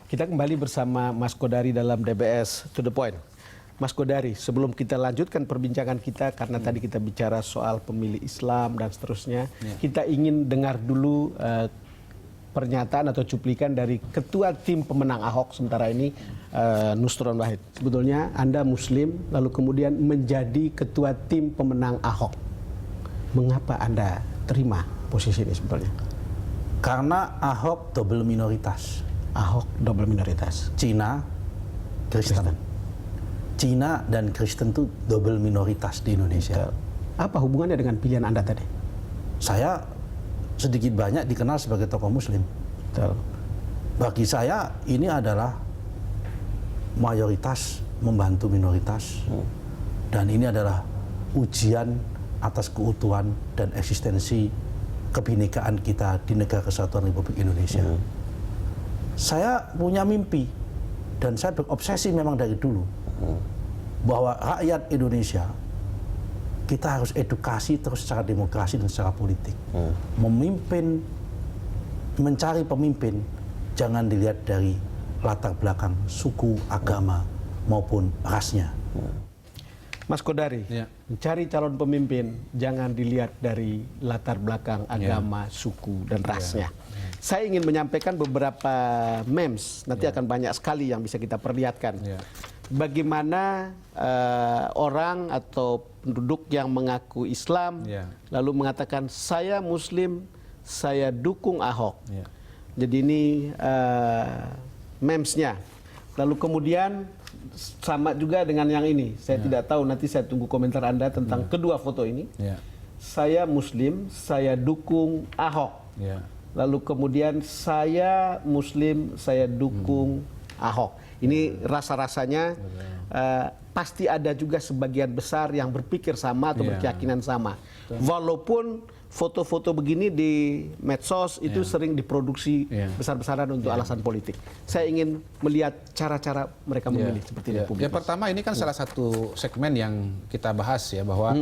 Kita kembali bersama Mas Kodari dalam DBS To The Point. Mas Kodari, sebelum kita lanjutkan perbincangan kita, karena tadi kita bicara soal pemilih Islam dan seterusnya, kita ingin dengar dulu pernyataan atau cuplikan dari Ketua Tim Pemenang Ahok sementara ini, Nusron Wahid. Sebetulnya Anda Muslim, lalu kemudian menjadi Ketua Tim Pemenang Ahok. Mengapa Anda terima posisi ini sebetulnya? Karena Ahok double minoritas. Ahok double minoritas. Cina, Kristen. Cina dan Kristen itu double minoritas di Indonesia. Apa hubungannya dengan pilihan Anda tadi? Saya sedikit banyak dikenal sebagai tokoh Muslim. Betul. Bagi saya ini adalah mayoritas membantu minoritas. Dan ini adalah ujian atas keutuhan dan eksistensi kebinekaan kita di Negara Kesatuan Republik Indonesia. Saya punya mimpi dan saya berobsesi memang dari dulu bahwa rakyat Indonesia kita harus edukasi terus secara demokrasi dan secara politik. Memimpin, mencari pemimpin jangan dilihat dari latar belakang suku, agama maupun rasnya. Mas Kodari, mencari calon pemimpin jangan dilihat dari latar belakang agama, suku, dan rasnya. Saya ingin menyampaikan beberapa memes, nanti akan banyak sekali yang bisa kita perlihatkan. Bagaimana orang atau penduduk yang mengaku Islam lalu mengatakan saya Muslim, saya dukung Ahok. Jadi ini memesnya. Lalu kemudian sama juga dengan yang ini. Saya tidak tahu, nanti saya tunggu komentar Anda tentang kedua foto ini. Saya Muslim, saya dukung Ahok. Lalu kemudian saya Muslim, saya dukung Ahok. Ini rasa-rasanya pasti ada juga sebagian besar yang berpikir sama atau berkeyakinan sama. Walaupun foto-foto begini di medsos itu sering diproduksi besar-besaran untuk alasan politik. Saya ingin melihat cara-cara mereka memilih seperti ini. Yang pertama, ini kan salah satu segmen yang kita bahas ya, bahwa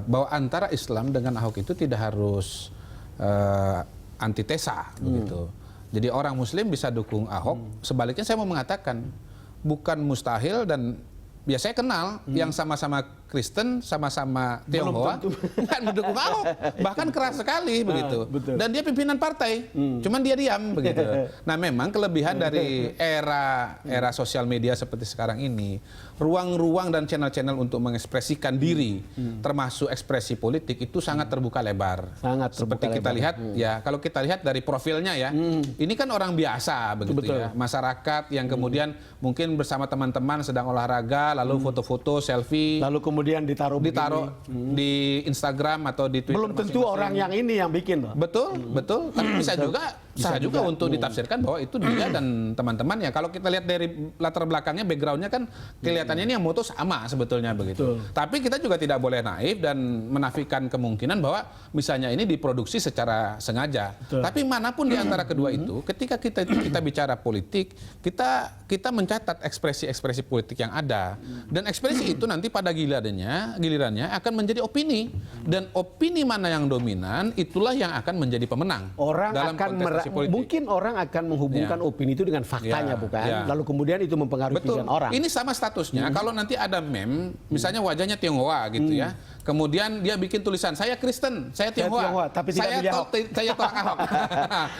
bahwa antara Islam dengan Ahok itu tidak harus antitesa begitu. Jadi orang Muslim bisa dukung Ahok. Sebaliknya saya mau mengatakan bukan mustahil, dan ya saya kenal yang sama-sama Kristen, sama-sama Tionghoa, nggak mendukung Ahok, bahkan keras sekali begitu. Dan dia pimpinan partai, cuman dia diam begitu. Nah, memang kelebihan dari era sosial media seperti sekarang ini, ruang-ruang dan channel-channel untuk mengekspresikan diri, termasuk ekspresi politik itu sangat terbuka lebar. Seperti kita lihat ya, kalau kita lihat dari profilnya ya, ini kan orang biasa begitu ya, masyarakat yang kemudian mungkin bersama teman-teman sedang olahraga, lalu foto-foto, selfie, lalu kemudian ditaruh di Instagram atau di Twitter. Belum tentu orang yang ini yang bikin loh. Betul. Tapi bisa juga untuk ditafsirkan bahwa itu dia dan teman-temannya. Kalau kita lihat dari latar belakangnya, backgroundnya kan kelihatannya ini yang moto sama sebetulnya begitu. Tapi kita juga tidak boleh naif dan menafikan kemungkinan bahwa misalnya ini diproduksi secara sengaja. Tapi manapun di antara kedua itu, ketika kita bicara politik, kita mencatat ekspresi-ekspresi politik yang ada, dan ekspresi itu nanti pada gilirannya akan menjadi opini, dan opini mana yang dominan itulah yang akan menjadi pemenang. Orang dalam akan mungkin orang akan menghubungkan opini itu dengan faktanya, bukan? Lalu kemudian itu mempengaruhi pilihan orang. Ini sama statusnya. Kalau nanti ada meme, misalnya wajahnya Tionghoa gitu ya, kemudian dia bikin tulisan saya Kristen, saya Tionghoa, tapi saya tolak Ahok.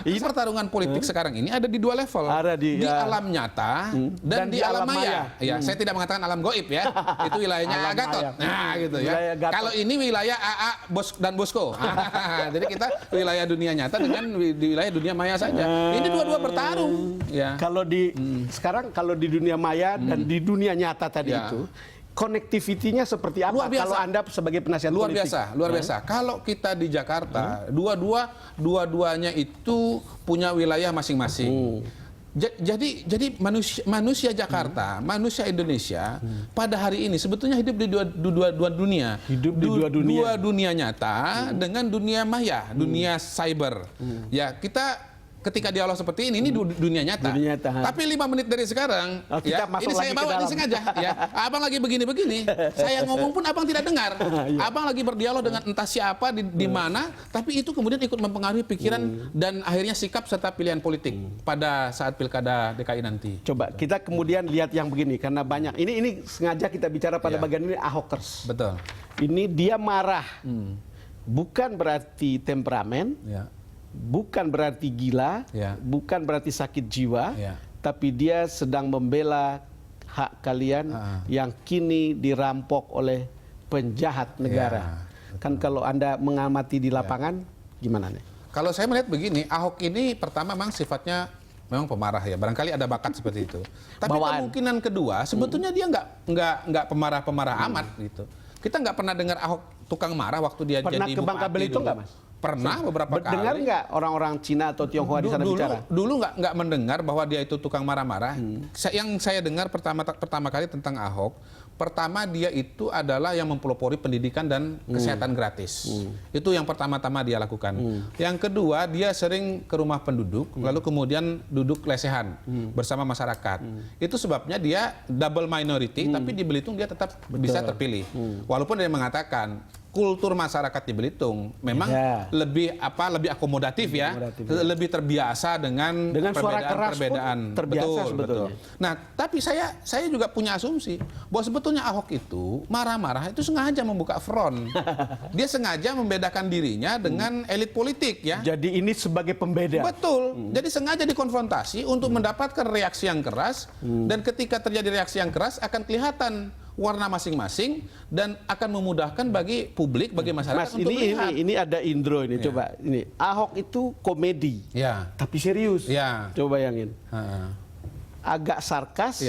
Ini pertarungan politik sekarang ini ada di dua level, ada di alam nyata dan di alam maya. Ya, saya tidak mengatakan alam goib ya, itu wilayahnya Gatot. Nah, gitu ya. Kalau ini wilayah AA dan Bosko. Jadi kita wilayah dunia nyata dengan wilayah dunia maya saja. Ini dua-dua bertarung. Ya. Kalau di sekarang kalau di dunia maya dan di dunia nyata tadi itu, konektivitinya seperti apa? Kalau Anda sebagai penasihat politik? Luar biasa. Kalau kita di Jakarta, dua-duanya itu punya wilayah masing-masing. Jadi manusia Jakarta, manusia Indonesia pada hari ini sebetulnya hidup di dua dunia. Dua dunia nyata dengan dunia maya, dunia cyber. Ya, kita ketika dialog seperti ini dunia nyata. Dunia nyata. Tapi 5 menit dari sekarang, kita ya, masuk ini saya lagi ke bawa dalam. ini sengaja. Ya, abang lagi begini-begini, saya ngomong pun abang tidak dengar. Abang lagi berdialog dengan entah siapa di mana, tapi itu kemudian ikut mempengaruhi pikiran dan akhirnya sikap serta pilihan politik pada saat pilkada DKI nanti. Coba kita kemudian lihat yang begini, karena banyak. Ini sengaja kita bicara pada bagian ini Ahokers. Betul. Ini dia marah, bukan berarti temperamen. Ya. Bukan berarti gila, Ya. bukan berarti sakit jiwa, Ya. tapi dia sedang membela hak kalian yang kini dirampok oleh penjahat negara. Kan kalau Anda mengamati di lapangan, gimana nih? Kalau saya melihat begini, Ahok ini pertama memang sifatnya memang pemarah ya, barangkali ada bakat seperti itu. Tapi Bawaan. kemungkinan kedua, sebetulnya dia nggak pemarah-pemarah amat gitu. Kita nggak pernah dengar Ahok tukang marah waktu dia Pernah jadi ke Bangka bupati Belitung dulu. nggak, Mas? Pernah beberapa kali. Dengar nggak orang-orang Cina atau Tionghoa di sana bicara? Dulu nggak mendengar bahwa dia itu tukang marah-marah. Yang saya dengar pertama kali tentang Ahok, pertama dia itu adalah yang mempelopori pendidikan dan kesehatan gratis. Itu yang pertama-tama dia lakukan. Yang kedua, dia sering ke rumah penduduk, lalu kemudian duduk lesehan bersama masyarakat. Itu sebabnya dia double minority, tapi di Belitung dia tetap bisa terpilih. Walaupun dia mengatakan kultur masyarakat di Belitung memang lebih akomodatif ya, lebih terbiasa dengan suara keras perbedaan. pun terbiasa sebetulnya. Nah, tapi saya juga punya asumsi bahwa sebetulnya Ahok itu marah-marah itu sengaja membuka front. Dia sengaja membedakan dirinya dengan elit politik ya. Jadi ini sebagai pembeda. Betul. Jadi sengaja dikonfrontasi untuk mendapatkan reaksi yang keras dan ketika terjadi reaksi yang keras akan kelihatan warna masing-masing dan akan memudahkan bagi publik, bagi masyarakat Mas, untuk melihat. ini ada Indro ini, coba ini Ahok itu komedi, Ya. tapi serius. Ya. Coba bayangin, agak sarkas,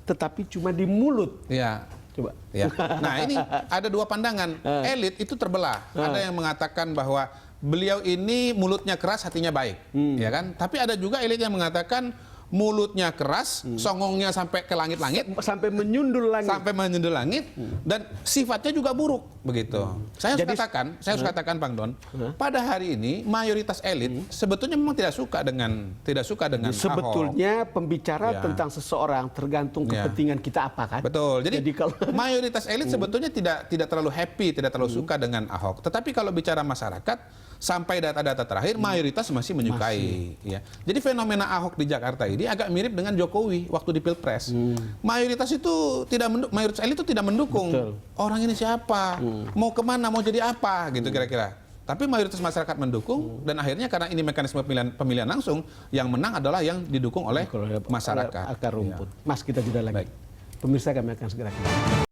tetapi cuma di mulut. Ya. Coba. Ya. Nah, ini ada dua pandangan. Elit itu terbelah. Ada yang mengatakan bahwa beliau ini mulutnya keras, hatinya baik, ya kan? Tapi ada juga elit yang mengatakan mulutnya keras, songongnya sampai ke langit-langit, sampai menyundul langit, dan sifatnya juga buruk begitu. Saya harus katakan Bang Don, pada hari ini mayoritas elit sebetulnya memang tidak suka dengan Ahok. Sebetulnya pembicara tentang seseorang tergantung kepentingan kita apa kan? Betul. Jadi kalau mayoritas elit sebetulnya tidak terlalu happy, tidak terlalu suka dengan Ahok. Tetapi kalau bicara masyarakat, sampai data-data terakhir mayoritas masih menyukai. Ya. Jadi fenomena Ahok di Jakarta ini agak mirip dengan Jokowi waktu di Pilpres. Mayoritas elit itu tidak mendukung. Betul. Orang ini siapa? Mau kemana? Mau jadi apa? Gitu kira-kira. Tapi mayoritas masyarakat mendukung dan akhirnya karena ini mekanisme pemilihan langsung, yang menang adalah yang didukung oleh masyarakat. akar rumput. Mas, kita jeda lagi. Pemirsa, kami akan segera kembali.